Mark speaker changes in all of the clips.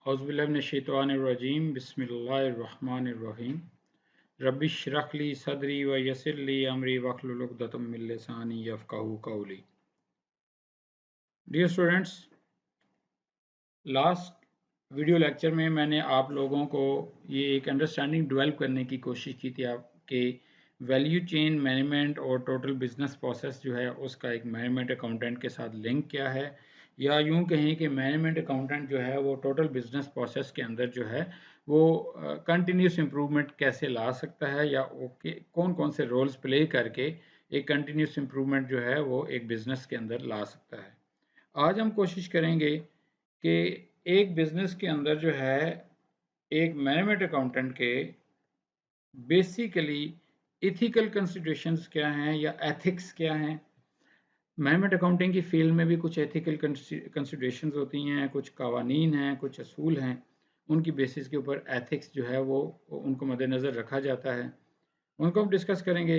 Speaker 1: औज़ुबिल्लाहिमिनश्शैतानिर्रजीम बिस्मिल्लाहिर्रहमानिर्रहीम रब्बिश्रह ली सदरी व यस्सिर ली अमरी वहलुल उक़दतम मिन लिसानी यफ़क़हू क़ौली। Dear students, last video lecture में मैंने आप लोगों को ये एक अंडरस्टैंडिंग डेवलप करने की कोशिश की थी आपके वैल्यू चेन मैनेजमेंट और टोटल बिजनेस प्रोसेस जो है उसका एक मैनेजमेंट अकाउंटेंट के साथ लिंक क्या है, या यूं कहें कि मैनेजमेंट अकाउंटेंट जो है वो टोटल बिजनेस प्रोसेस के अंदर जो है वो कंटिन्यूस इम्प्रूवमेंट कैसे ला सकता है, या कौन कौन से रोल्स प्ले करके एक कंटिन्यूस इम्प्रूवमेंट जो है वो एक बिज़नेस के अंदर ला सकता है। आज हम कोशिश करेंगे कि एक बिज़नेस के अंदर जो है एक मैनेजमेंट अकाउंटेंट के बेसिकली इथिकल कंसिडरेशंस क्या हैं या एथिक्स क्या हैं। मैनेजमेंट अकाउंटिंग की फील्ड में भी कुछ एथिकल कंसिडरेशंस होती हैं, कुछ कवानीन हैं, कुछ असूल हैं, उनकी बेसिस के ऊपर एथिक्स जो है वो उनको मद्देनज़र रखा जाता है, उनको हम डिस्कस करेंगे।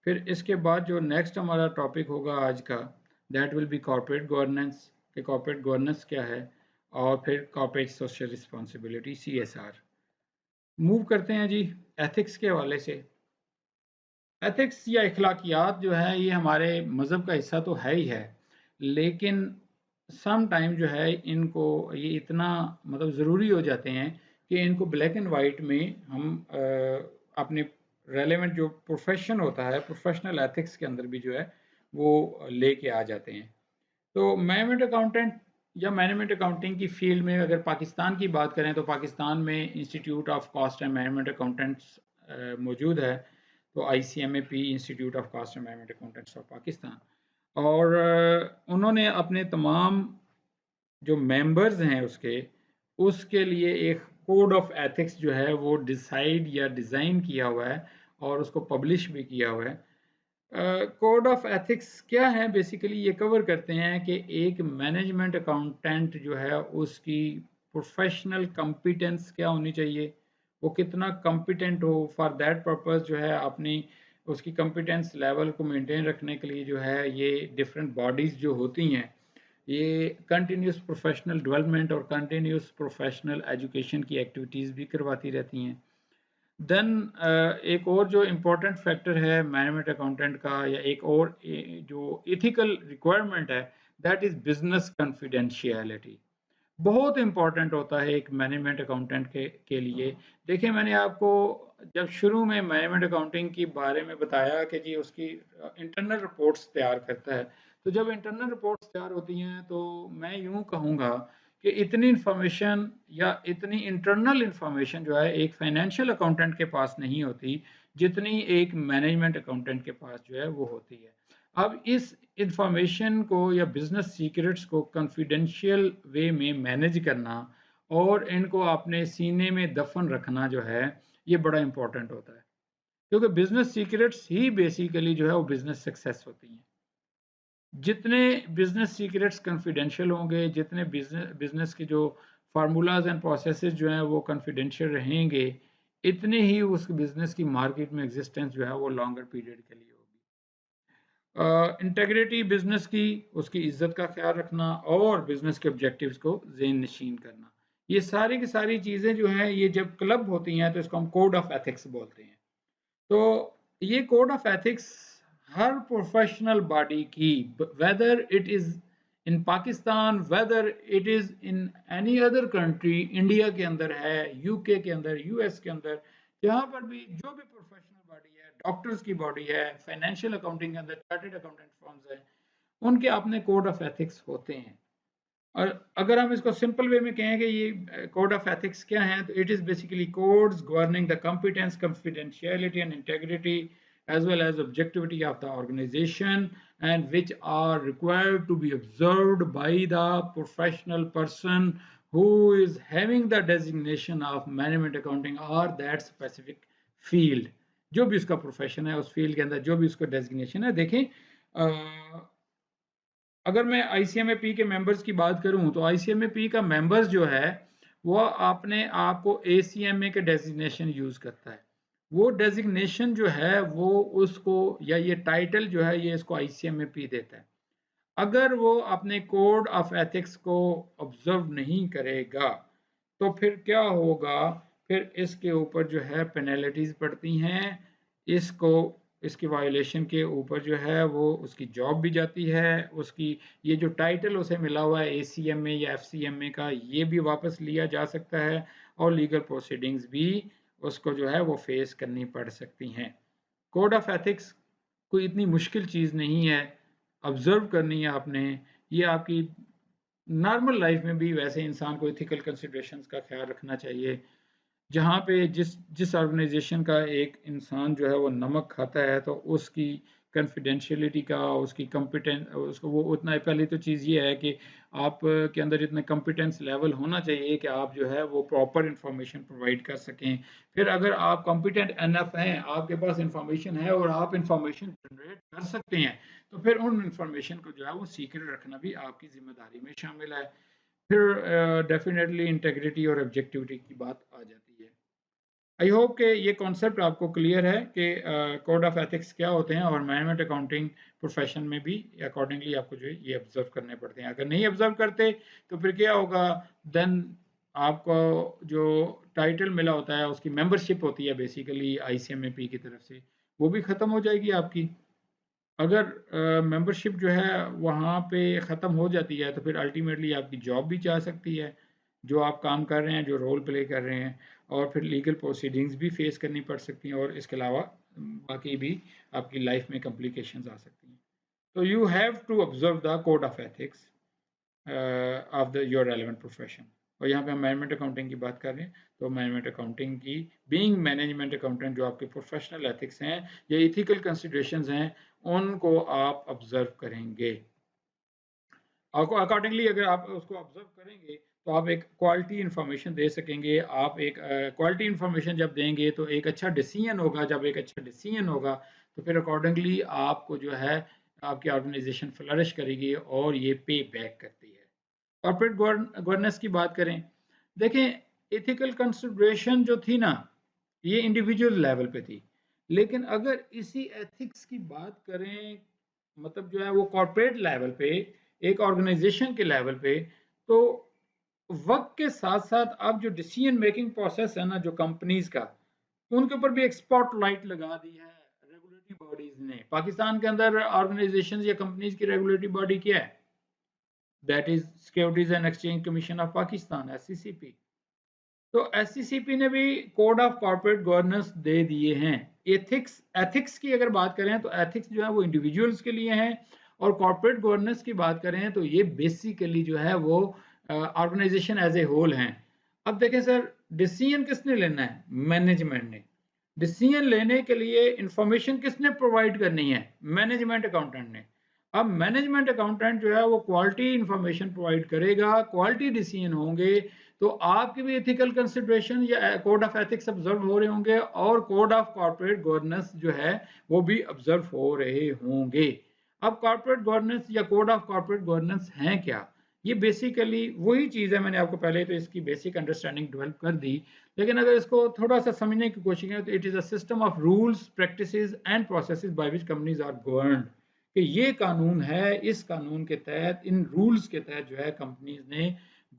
Speaker 1: फिर इसके बाद जो नेक्स्ट हमारा टॉपिक होगा आज का, that will be corporate governance, कि कॉर्पोरेट गवर्नेंस क्या है, और फिर corporate social responsibility CSR। Move करते हैं जी एथिक्स के हवाले से। एथिक्स या इखलाकियात जो है ये हमारे मज़हब का हिस्सा तो है ही है, लेकिन सम टाइम जो है इनको ये इतना मतलब ज़रूरी हो जाते हैं कि इनको ब्लैक एंड वाइट में हम अपने रेलेवेंट जो प्रोफेशन होता है, प्रोफेशनल एथिक्स के अंदर भी जो है वो लेके आ जाते हैं। तो मैनेजमेंट अकाउंटेंट या मैनेजमेंट अकाउंटिंग की फील्ड में अगर पाकिस्तान की बात करें तो पाकिस्तान में institute of cost and management accountants मौजूद है, तो ICMAP institute of cost and management accountants of Pakistan, और उन्होंने अपने तमाम जो मेंबर्स हैं उसके लिए एक कोड ऑफ एथिक्स जो है वो डिसाइड या डिज़ाइन किया हुआ है और उसको पब्लिश भी किया हुआ है। कोड ऑफ एथिक्स क्या है, बेसिकली ये कवर करते हैं कि एक मैनेजमेंट अकाउंटेंट जो है उसकी प्रोफेशनल कॉम्पिटेंस क्या होनी चाहिए, वो कितना कॉम्पिटेंट हो। फॉर दैट पर्पस जो है अपनी उसकी कॉम्पिटेंस लेवल को मेंटेन रखने के लिए जो है ये डिफरेंट बॉडीज़ जो होती हैं ये कंटिन्यूस प्रोफेशनल डेवलपमेंट और कंटिन्यूस प्रोफेशनल एजुकेशन की एक्टिविटीज़ भी करवाती रहती हैं। देन एक और जो इम्पोर्टेंट फैक्टर है मैनेजमेंट अकाउंटेंट का, या एक और जो इथिकल रिक्वायरमेंट है, दैट इज़ बिजनेस कॉन्फिडेंशियलिटी। बहुत इंपॉर्टेंट होता है एक मैनेजमेंट अकाउंटेंट के लिए। देखिए, मैंने आपको जब शुरू में मैनेजमेंट अकाउंटिंग के बारे में बताया कि जी उसकी इंटरनल रिपोर्ट्स तैयार करता है, तो जब इंटरनल रिपोर्ट्स तैयार होती हैं तो मैं यूं कहूँगा कि इतनी इंफॉर्मेशन या इतनी इंटरनल इंफॉर्मेशन जो है एक फाइनेंशियल अकाउंटेंट के पास नहीं होती जितनी एक मैनेजमेंट अकाउंटेंट के पास जो है वो होती है। अब इस इंफॉर्मेशन को या बिजनेस सीक्रेट्स को कॉन्फिडेंशियल वे में मैनेज करना और इनको अपने सीने में दफन रखना जो है ये बड़ा इंपॉर्टेंट होता है, क्योंकि बिजनेस सीक्रेट्स ही बेसिकली जो है वो बिजनेस सक्सेस होती हैं। जितने बिजनेस सीक्रेट्स कॉन्फिडेंशियल होंगे, जितने बिजनेस के जो फार्मूलाज एंड प्रोसेसेस जो हैं वो कॉन्फिडेंशियल रहेंगे, इतने ही उस बिजनेस की मार्केट में एग्जिस्टेंस जो है वो लॉन्गर पीरियड के लिए होगी। इंटेग्रिटी बिजनेस की, उसकी इज्जत का ख्याल रखना और बिजनेस के ऑब्जेक्टिव्स को ज़हन नशीन करना, ये सारी की सारी चीज़ें जो हैं ये जब क्लब होती हैं तो इसको हम कोड ऑफ एथिक्स बोलते हैं। तो ये कोड ऑफ एथिक्स हर प्रोफेशनल बॉडी की, whether it is in Pakistan, whether it is in any other country, India के अंदर है, UK के अंदर, US के अंदर, जहाँ पर भी जो भी प्रोफेशनल बॉडी है, डॉक्टर्स की बॉडी है, फाइनेंशियल अकाउंटिंग के अंदर चार्टर्ड अकाउंटेंट फर्म्स है, उनके अपने कोड ऑफ एथिक्स होते हैं। और अगर हम इसको सिंपल वे में कहें कि ये कोड ऑफ एथिक्स क्या है, तो it is basically codes governing the competence, confidentiality and integrity as well as objectivity of the organization, and which are required to be observed by the professional person who is having the designation of management accounting or that specific field। जो भी उसका profession है उस field के अंदर जो भी उसको डेजिग्नेशन है। देखें, अगर मैं ICMAP के मेंबर्स की बात करूं तो ICMAP का मेंबर्स जो है वो अपने आप को ACMA के डेजिग्नेशन यूज करता है। वो डेजिग्नेशन जो है वो उसको, या ये टाइटल जो है ये इसको ICMAP देता है। अगर वो अपने कोड ऑफ एथिक्स को ऑब्जर्व नहीं करेगा तो फिर क्या होगा, फिर इसके ऊपर जो है पेनल्टीज पड़ती हैं, इसको इसकी वायलेशन के ऊपर जो है वो उसकी जॉब भी जाती है, उसकी ये जो टाइटल उसे मिला हुआ है ACMA या FCMA का, ये भी वापस लिया जा सकता है, और लीगल प्रोसीडिंग्स भी उसको जो है वो फेस करनी पड़ सकती हैं। कोड ऑफ एथिक्स कोई इतनी मुश्किल चीज़ नहीं है, ऑब्जर्व करनी है आपने। ये आपकी नॉर्मल लाइफ में भी वैसे इंसान को एथिकल कंसिडरेशंस का ख्याल रखना चाहिए। जहाँ पे जिस जिस ऑर्गेनाइजेशन का एक इंसान जो है वो नमक खाता है, तो उसकी कॉन्फिडेंशियलिटी का, उसकी कॉम्पिटेंस, उसको वो उतना, पहली तो चीज़ ये है कि आप के अंदर इतना कॉम्पिटेंस लेवल होना चाहिए कि आप जो है वो प्रॉपर इंफॉर्मेशन प्रोवाइड कर सकें। फिर अगर आप कॉम्पिटेंट एनफ हैं, आपके पास इंफॉर्मेशन है और आप इंफॉर्मेशन जनरेट कर सकते हैं, तो फिर उन इंफॉर्मेशन को जो है वो सीक्रेट रखना भी आपकी जिम्मेदारी में शामिल है। फिर डेफिनेटली इंटेग्रिटी और ऑब्जेक्टिविटी की बात आ जाती है। आई होप कि ये कॉन्सेप्ट आपको क्लियर है कि कोड ऑफ एथिक्स क्या होते हैं, और मैनेजमेंट अकाउंटिंग प्रोफेशन में भी अकॉर्डिंगली आपको जो है ये ऑब्जर्व करने पड़ते हैं। अगर नहीं ऑब्जर्व करते तो फिर क्या होगा, देन आपको जो टाइटल मिला होता है, उसकी मेंबरशिप होती है बेसिकली ICMAP की तरफ से, वो भी ख़त्म हो जाएगी आपकी। अगर मेंबरशिप जो है वहाँ पे ख़त्म हो जाती है, तो फिर अल्टीमेटली आपकी जॉब भी जा सकती है, जो आप काम कर रहे हैं, जो रोल प्ले कर रहे हैं, और फिर लीगल प्रोसीडिंग्स भी फेस करनी पड़ सकती हैं, और इसके अलावा बाकी भी आपकी लाइफ में कॉम्प्लिकेशंस आ सकती हैं। तो you have to observe the code of ethics of the your relevant profession. और यहाँ पे हम मैनेजमेंट अकाउंटिंग की बात कर रहे हैं, तो मैनेजमेंट अकाउंटिंग की बीइंग मैनेजमेंट अकाउंटेंट, जो आपके प्रोफेशनल एथिक्स हैं या इथिकल कंसिडरेशंस हैं, उनको आप ऑब्जर्व करेंगे। अकॉर्डिंगली अगर आप उसको ऑब्जर्व करेंगे, तो आप एक क्वालिटी इंफॉर्मेशन दे सकेंगे। आप एक क्वालिटी इंफॉर्मेशन जब देंगे तो एक अच्छा डिसीजन होगा। जब एक अच्छा डिसीजन होगा, तो फिर अकॉर्डिंगली आपको जो है आपकी ऑर्गेनाइजेशन फ्लरिश करेगी, और ये पे बैक करती है। कॉर्पोरेट गवर्नेंस की बात करें, देखें एथिकल कंसिडरेशन जो थी ना, ये इंडिविजुअल लेवल पे थी, लेकिन अगर इसी एथिक्स की बात करें, मतलब जो है वो कॉर्पोरेट लेवल पे, एक ऑर्गेनाइजेशन के लेवल पे, तो वक्त के साथ साथ अब जो डिसीजन मेकिंग प्रोसेस है ना, जो कंपनीज का, उनके ऊपर भी एक स्पॉटलाइट लगा दी है रेगुलेटरी बॉडीज ने। पाकिस्तान के अंदर ऑर्गेनाइजेशन या कंपनीज की रेगुलेटरी बॉडी क्या है? That is securities and exchange commission of Pakistan, SCCP। तो SCCP ने भी कोड ऑफ कॉर्पोरेट गवर्नेंस दे दिए हैं। एथिक्स की अगर बात करें, तो एथिक्स जो है वो इंडिविजुअल्स के लिए हैं, और कॉर्पोरेट गवर्नेंस की बात करें तो ये बेसिकली जो है वो ऑर्गेनाइजेशन एज ए होल हैं। अब देखें सर, डिसीजन किसने लेना है? मैनेजमेंट ने। डिसीजन लेने के लिए इंफॉर्मेशन किसने प्रोवाइड करनी है? मैनेजमेंट अकाउंटेंट ने। अब मैनेजमेंट अकाउंटेंट जो है वो क्वालिटी इंफॉर्मेशन प्रोवाइड करेगा, क्वालिटी डिसीजन होंगे, तो आपके भी एथिकल कंसिडरेशन या कोड ऑफ एथिक्स ऑब्जर्व हो रहे होंगे, और कोड ऑफ कॉर्पोरेट गवर्नेंस जो है वो भी ऑब्जर्व हो रहे होंगे। अब कॉर्पोरेट गवर्नेंस या कोड ऑफ कॉर्पोरेट गवर्नेंस है क्या? ये बेसिकली वही चीज़ है, मैंने आपको पहले तो इसकी बेसिक अंडरस्टैंडिंग डेवलप कर दी, लेकिन अगर इसको थोड़ा सा समझने की कोशिश करें, तो it is a system of rules, practices and processes by which companies are governed. कि ये कानून है, इस कानून के तहत, इन रूल्स के तहत जो है कंपनीज ने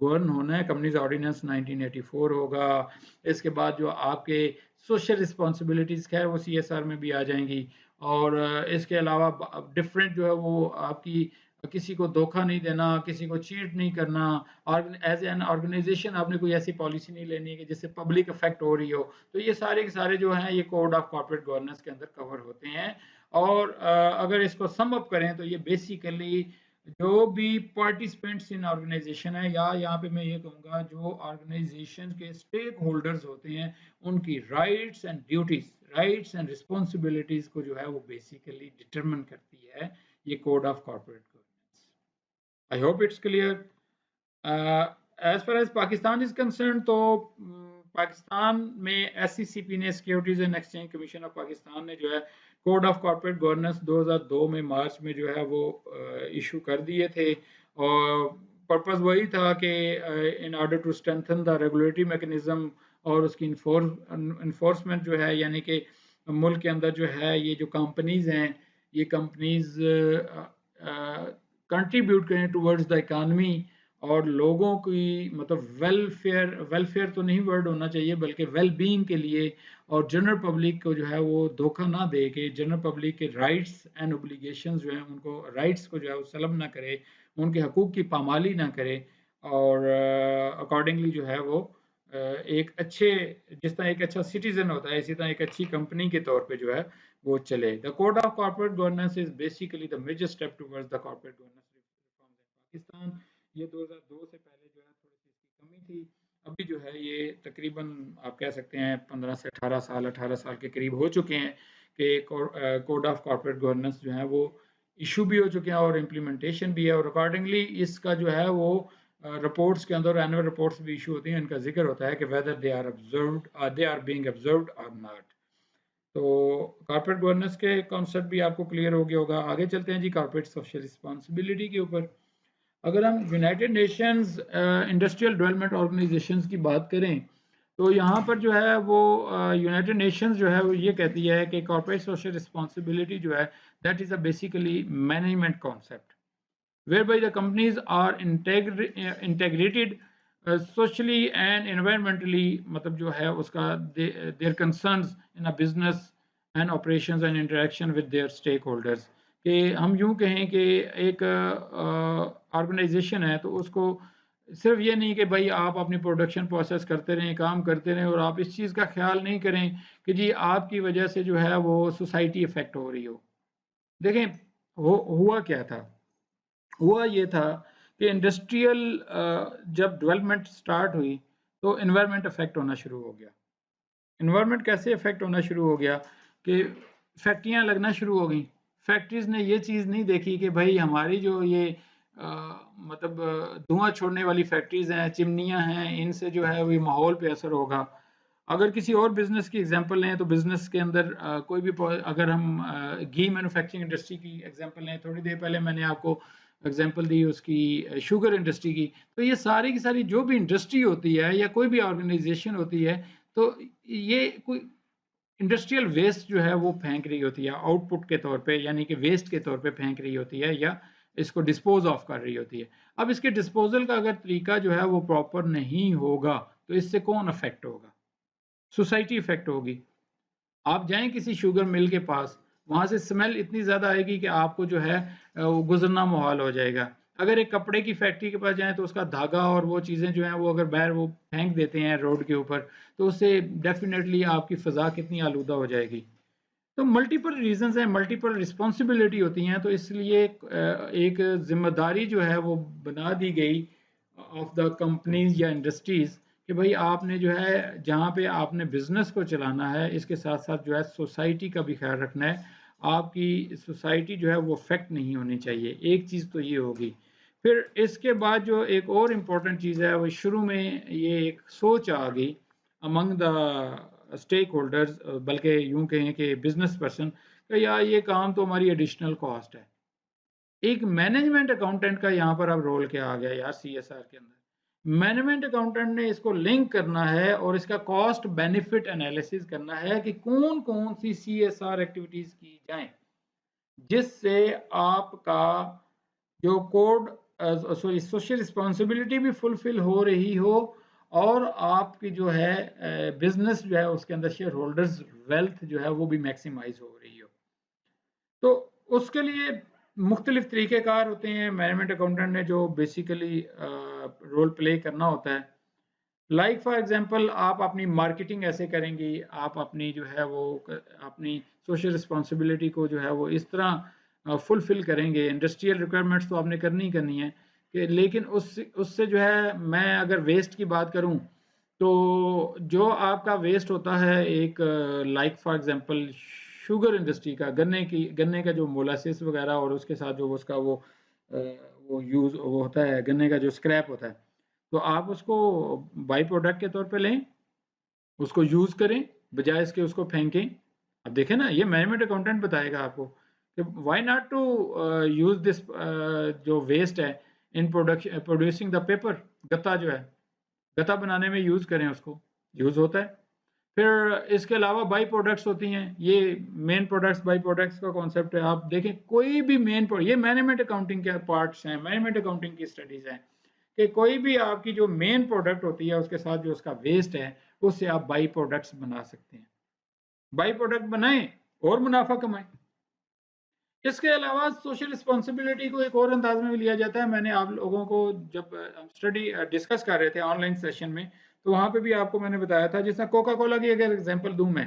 Speaker 1: गवर्न होना है। कंपनीज ऑर्डिनेंस 1984 होगा। इसके बाद जो आपके सोशल रिस्पॉन्सिबिलिटीज़, खैर वो CSR में भी आ जाएंगी, और इसके अलावा डिफरेंट जो है वो आपकी किसी को धोखा नहीं देना, किसी को चीट नहीं करना, और एज एन ऑर्गेनाइजेशन आपने कोई ऐसी पॉलिसी नहीं लेनी है कि जिससे पब्लिक इफेक्ट हो रही हो। तो ये सारे के सारे जो हैं ये कोड ऑफ कॉर्पोरेट गवर्नेंस के अंदर कवर होते हैं। और अगर इसको सम अप करें, तो ये बेसिकली जो भी पार्टिसिपेंट्स इन ऑर्गेनाइजेशन है, या यहाँ पे मैं ये कहूँगा जो ऑर्गेनाइजेशन के स्टेक होल्डर्स होते हैं, उनकी राइट्स एंड रिस्पॉन्सिबिलिटीज को जो है वो बेसिकली डिटरमिन करती है ये code of corporate governance. I hope it's clear. As far as Pakistan is concern, तो पाकिस्तान में SCCP ने, securities and exchange commission of Pakistan ने जो है कोड ऑफ कॉर्पोरेट गवर्नेंस 2002 में मार्च में जो है वो इशू कर दिए थे। और पर्पस वही था कि in order to strengthen the regulatory mechanism, और उसकी इन्फोर्समेंट जो है, यानी कि मुल्क के अंदर जो है ये जो कंपनीज हैं, ये कंपनीज कंट्रीब्यूट करें टुवर्ड्स द इकानमी, और लोगों की मतलब वेलफेयर, वेलफेयर तो नहीं वर्ड होना चाहिए बल्कि वेल बीइंग के लिए, और जनरल पब्लिक को जो है वो धोखा ना दे के जनरल पब्लिक के राइट्स एंड ओब्लिगेशंस जो है उनको राइट्स को जो है वो सलब ना करे, उनके हकूक़ की पामाली ना करे, और अकॉर्डिंगली जो है वो एक अच्छे, जिस तरह एक अच्छा सिटीजन होता है इसी तरह एक अच्छी कंपनी के तौर पे जो है वो चले। The code of corporate governance is basically the major step towards the corporate governance reforms in Pakistan. ये 2002 से पहले जो है थोड़ी सी इसकी कमी थी, अभी जो है ये तकरीबन आप कह सकते हैं 15 से 18 साल के करीब हो चुके हैं कि कोड ऑफ कॉर्पोरेट गवर्नेंस जो है वो इशू भी हो चुके हैं और इम्प्लीमेंटेशन भी है, और अकॉर्डिंगली इसका जो है वो रिपोर्ट्स के अंदर एनुअल रिपोर्ट्स भी इशू होती हैं, इनका जिक्र होता है कि whether they are being observed और नॉट। तो कॉर्पोरेट गवर्नेंस के कॉन्सेप्ट भी आपको क्लियर हो गया होगा। आगे चलते हैं जी कॉर्पोरेट सोशल रिस्पॉन्सिबिलिटी के ऊपर। अगर हम United Nations industrial development organisations की बात करें तो यहाँ पर जो है वो यूनाइटेड नेशंस जो है वो ये कहती है कि कॉर्पोरेट सोशल रिस्पॉन्सिबिलिटी जो है that is a basically management concept whereby the companies are integrated socially and environmentally, मतलब जो है उसका their concerns in a business and operations and interaction with their stakeholders, कि हम यूं कहें कि एक ऑर्गेनाइजेशन है तो उसको सिर्फ ये नहीं कि भाई आप अपनी प्रोडक्शन प्रोसेस करते रहें, काम करते रहें, और आप इस चीज़ का ख्याल नहीं करें कि जी आपकी वजह से जो है वो सोसाइटी इफेक्ट हो रही हो। देखें हुआ क्या था, हुआ ये था कि इंडस्ट्रियल जब डेवलपमेंट स्टार्ट हुई तो इन्वायरमेंट अफेक्ट होना शुरू हो गया। इन्वायरमेंट कैसे अफेक्ट होना शुरू हो गया कि फैक्ट्रियां लगना शुरू हो गई। फैक्ट्रीज ने ये चीज़ नहीं देखी कि भाई हमारी जो ये मतलब धुआं छोड़ने वाली फैक्ट्रीज हैं, चिमनियां हैं, इनसे जो है वो माहौल पे असर होगा। अगर किसी और बिजनेस की एग्जांपल लें तो बिजनेस के अंदर कोई भी अगर हम घी मैन्युफैक्चरिंग इंडस्ट्री की एग्जांपल लें, थोड़ी देर पहले मैंने आपको एग्जांपल दी उसकी शुगर इंडस्ट्री की, तो ये सारी की सारी जो भी इंडस्ट्री होती है या कोई भी ऑर्गेनाइजेशन होती है तो ये कोई इंडस्ट्रियल वेस्ट जो है वो फेंक रही होती है आउटपुट के तौर पे, यानी कि वेस्ट के तौर पे फेंक रही होती है या इसको डिस्पोज ऑफ कर रही होती है। अब इसके डिस्पोजल का अगर तरीका जो है वो प्रॉपर नहीं होगा तो इससे कौन अफेक्ट होगा? सोसाइटी इफेक्ट होगी। आप जाएं किसी शुगर मिल के पास, वहां से स्मेल इतनी ज्यादा आएगी कि आपको जो है वो गुजरना मुहाल हो जाएगा। अगर एक कपड़े की फैक्ट्री के पास जाएं तो उसका धागा और वो चीजें जो हैं वो अगर बाहर वो फेंक देते हैं रोड के ऊपर तो उससे डेफिनेटली आपकी फिजा कितनी आलूदा हो जाएगी। तो मल्टीपल रीजंस हैं, मल्टीपल रिस्पॉन्सिबिलिटी होती हैं, तो इसलिए एक जिम्मेदारी जो है वो बना दी गई ऑफ द कंपनीज या इंडस्ट्रीज कि भाई आपने जो है जहाँ पे आपने बिजनेस को चलाना है इसके साथ साथ जो है सोसाइटी का भी ख्याल रखना है। आपकी सोसाइटी जो है वो अफेक्ट नहीं होनी चाहिए। एक चीज़ तो ये होगी। फिर इसके बाद जो एक और इम्पोर्टेंट चीज़ है वो शुरू में ये एक सोच आ गई अमंग द स्टेक होल्डर्स, बल्कि यूं कहें कि बिजनेस पर्सन, कि यार ये काम तो हमारी एडिशनल कॉस्ट है। एक मैनेजमेंट अकाउंटेंट का यहाँ पर अब रोल क्या आ गया यार सीएसआर के अंदर। मैनेजमेंट अकाउंटेंट ने इसको लिंक करना है और इसका कॉस्ट बेनिफिट एनालिसिस करना है कि कौन कौन सी सीएसआर एक्टिविटीज की जाएं जिससे आपका जो कोड सॉरी सोशल रिस्पॉन्सिबिलिटी भी फुलफिल हो रही हो और आपकी जो है बिजनेस जो है उसके अंदर शेयर होल्डर्स वेल्थ जो है वो भी मैक्सिमाइज हो रही हो। तो उसके लिए मुख्तलिफ तरीक़ेकार होते हैं मैनेजमेंट अकाउंटेंट ने जो बेसिकली रोल प्ले करना होता है। लाइक फॉर एग्जांपल आप अपनी मार्केटिंग ऐसे करेंगी, आप अपनी जो है वो अपनी सोशल रिस्पॉन्सिबिलिटी को जो है वो इस तरह फुलफिल करेंगे। इंडस्ट्रियल रिक्वायरमेंट्स तो आपने करनी ही करनी है कि, लेकिन उससे जो है मैं अगर वेस्ट की बात करूं तो जो आपका वेस्ट होता है एक like for example sugar industry का गन्ने का जो मोलासिस वगैरह और उसके साथ जो उसका वो यूज़ वो होता है, गन्ने का जो स्क्रैप होता है, तो आप उसको बाई प्रोडक्ट के तौर पे लें, उसको यूज़ करें बजाय इसके उसको फेंकें। अब देखें ना, ये मैनेजमेंट अकाउंटेंट बताएगा आपको कि why not to use this जो वेस्ट है इन प्रोड्यूसिंग द पेपर। गत्ता जो है, गत्ता बनाने में यूज़ करें, उसको यूज़ होता है। फिर इसके अलावा बाई प्रोडक्ट्स होती हैं, ये मेन प्रोडक्ट्स बाई प्रोडक्ट्स का कॉन्सेप्ट है। आप देखें कोई भी मेन ये मैनेजमेंट अकाउंटिंग के पार्ट्स हैं, मैनेजमेंट अकाउंटिंग की स्टडीज़ हैं कि कोई भी आपकी जो मेन प्रोडक्ट होती है उसके साथ जो उसका वेस्ट है उससे आप बाई प्रोडक्ट्स बना सकते हैं, बाई प्रोडक्ट बनाएं और मुनाफा कमाएं। इसके अलावा सोशल रिस्पॉन्सिबिलिटी को एक और अंदाज में भी लिया जाता है। मैंने आप लोगों को जब स्टडी डिस्कस कर रहे थे ऑनलाइन सेशन में, तो वहां पे भी आपको मैंने बताया था, जिसमें कोका कोला की अगर एग्जांपल दूं मैं,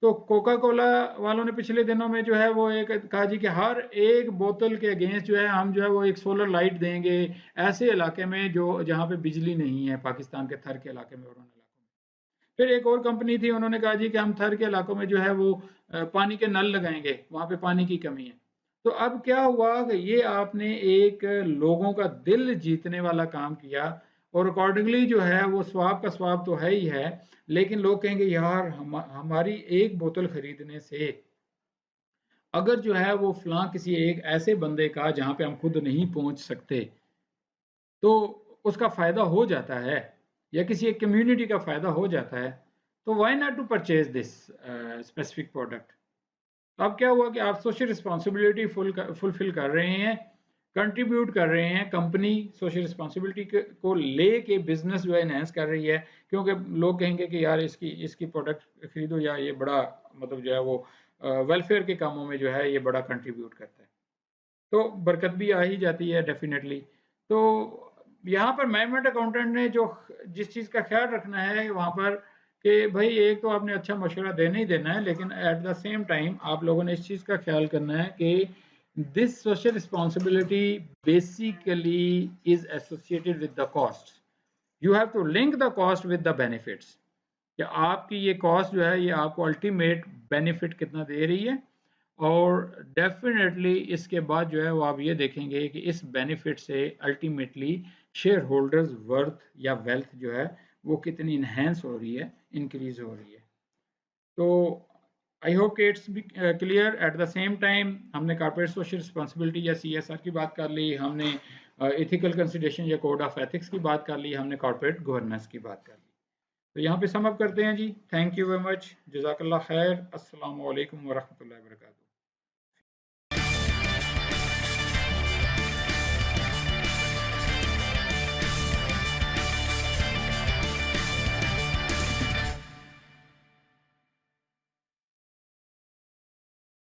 Speaker 1: तो कोका कोला वालों ने पिछले दिनों में जो है वो एक कहा जी कि हर एक बोतल के अगेंस्ट जो है हम जो है वो एक सोलर लाइट देंगे ऐसे इलाके में जो जहाँ पे बिजली नहीं है, पाकिस्तान के थर के इलाके में और उन इलाकों में। फिर एक और कंपनी थी, उन्होंने कहा जी कि हम थर के इलाकों में जो है वो पानी के नल लगाएंगे, वहां पे पानी की कमी है। तो अब क्या हुआ कि ये आपने एक लोगों का दिल जीतने वाला काम किया, और अकॉर्डिंगली जो है वो स्वाब का स्वाब तो है ही है, लेकिन लोग कहेंगे यार हमारी एक बोतल खरीदने से अगर जो है वो फलां किसी एक ऐसे बंदे का जहां पे हम खुद नहीं पहुंच सकते तो उसका फायदा हो जाता है, या किसी एक कम्युनिटी का फायदा हो जाता है, तो why not to purchase this specific product. तो अब क्या हुआ कि आप सोशल रिस्पॉन्सिबिलिटी फुलफिल कर रहे हैं, कंट्रीब्यूट कर रहे हैं, कंपनी सोशल रिस्पॉन्सिबिलिटी को ले के बिजनेस जो है इनहेंस कर रही है, क्योंकि लोग कहेंगे कि यार इसकी इसकी प्रोडक्ट खरीदो, या ये बड़ा मतलब जो है वो वेलफेयर के कामों में जो है ये बड़ा कंट्रीब्यूट करता है, तो बरकत भी आ ही जाती है डेफिनेटली। तो यहाँ पर मैनेजमेंट अकाउंटेंट ने जो जिस चीज़ का ख्याल रखना है वहाँ पर कि भाई एक तो आपने अच्छा मशवरा देना ही देना है, लेकिन एट द सेम टाइम आप लोगों ने इस चीज़ का ख्याल करना है कि this social responsibility basically is associated with the cost. You have to link the cost with the benefits, कि आपकी ये कॉस्ट जो है ये आपको अल्टीमेट बेनिफिट कितना दे रही है, और डेफिनेटली इसके बाद जो है वो आप ये देखेंगे कि इस बेनिफिट से अल्टीमेटली शेयर होल्डर्स वर्थ या वेल्थ जो है वो कितनी इन्हेंस हो रही है, इंक्रीज हो रही है। तो आई होप कि it's be clear. At the same time हमने कॉर्पोरेट सोशल रिस्पॉन्सिबिलिटी या CSR की बात कर ली, हमने एथिकल कंसिडरेशन या कोड ऑफ एथिक्स की बात कर ली, हमने कॉर्पोरेट गवर्नेंस की बात कर ली। तो यहाँ पे सम अप करते हैं जी। थैंक यू वेरी मच, जज़ाकल्लाह खैर, अस्सलाम वालेकुम वरहमतुल्लाहि वबरकातुहू।